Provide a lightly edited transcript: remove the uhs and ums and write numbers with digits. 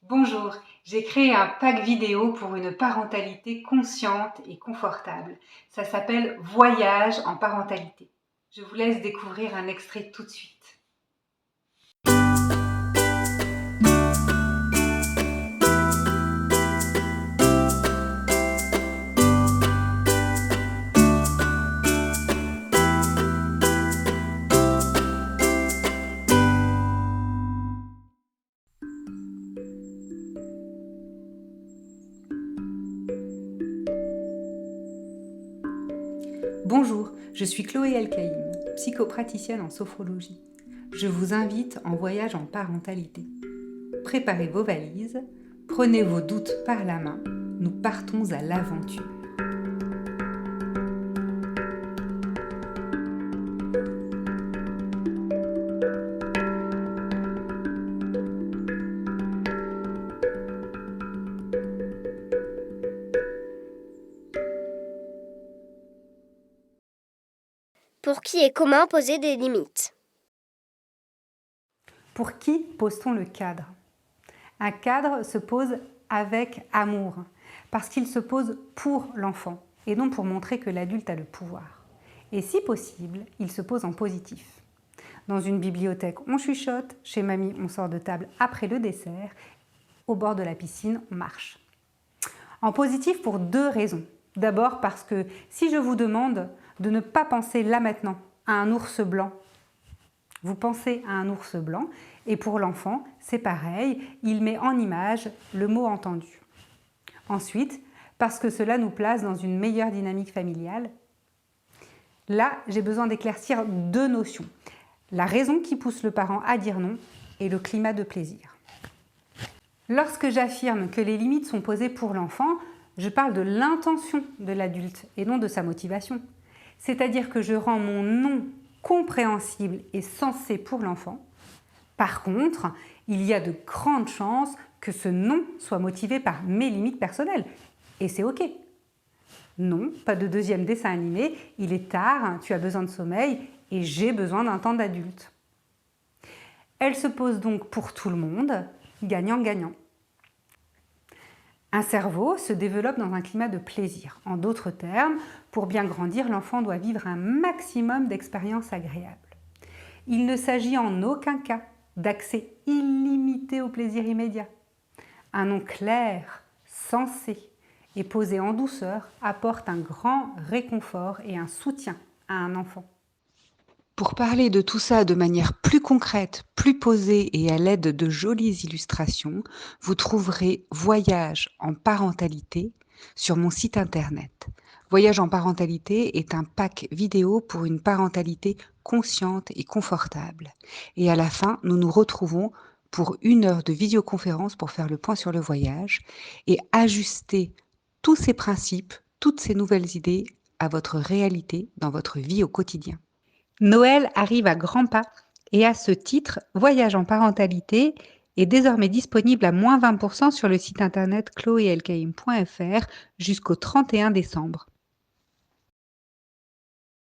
Bonjour, j'ai créé un pack vidéo pour une parentalité consciente et confortable. Ça s'appelle Voyage en parentalité. Je vous laisse découvrir un extrait tout de suite. Bonjour, je suis Chloé El-Kaïm, psychopraticienne en sophrologie. Je vous invite en voyage en parentalité. Préparez vos valises, prenez vos doutes par la main, nous partons à l'aventure. Pour qui et comment poser des limites? Pour qui pose-t-on le cadre? Un cadre se pose avec amour, parce qu'il se pose pour l'enfant, et non pour montrer que l'adulte a le pouvoir. Et si possible, il se pose en positif. Dans une bibliothèque, on chuchote, chez mamie, on sort de table après le dessert, au bord de la piscine, on marche. En positif pour deux raisons. D'abord parce que si je vous demande de ne pas penser là maintenant à un ours blanc, vous pensez à un ours blanc et pour l'enfant, c'est pareil, il met en image le mot entendu. Ensuite, parce que cela nous place dans une meilleure dynamique familiale. Là, j'ai besoin d'éclaircir deux notions. La raison qui pousse le parent à dire non et le climat de plaisir. Lorsque j'affirme que les limites sont posées pour l'enfant, je parle de l'intention de l'adulte et non de sa motivation. C'est-à-dire que je rends mon non compréhensible et sensé pour l'enfant. Par contre, il y a de grandes chances que ce non soit motivé par mes limites personnelles. Et c'est OK. Non, pas de deuxième dessin animé, il est tard, tu as besoin de sommeil et j'ai besoin d'un temps d'adulte. Elle se pose donc pour tout le monde, gagnant-gagnant. Un cerveau se développe dans un climat de plaisir. En d'autres termes, pour bien grandir, l'enfant doit vivre un maximum d'expériences agréables. Il ne s'agit en aucun cas d'accès illimité au plaisir immédiat. Un nom clair, sensé et posé en douceur apporte un grand réconfort et un soutien à un enfant. Pour parler de tout ça de manière plus concrète, plus posée et à l'aide de jolies illustrations, vous trouverez Voyage en parentalité sur mon site internet. Voyage en parentalité est un pack vidéo pour une parentalité consciente et confortable. Et à la fin, nous nous retrouvons pour 1 heure de visioconférence pour faire le point sur le voyage et ajuster tous ces principes, toutes ces nouvelles idées à votre réalité dans votre vie au quotidien. Noël arrive à grands pas et à ce titre, Voyage en parentalité est désormais disponible à moins 20% sur le site internet chloeelkaim.fr jusqu'au 31 décembre.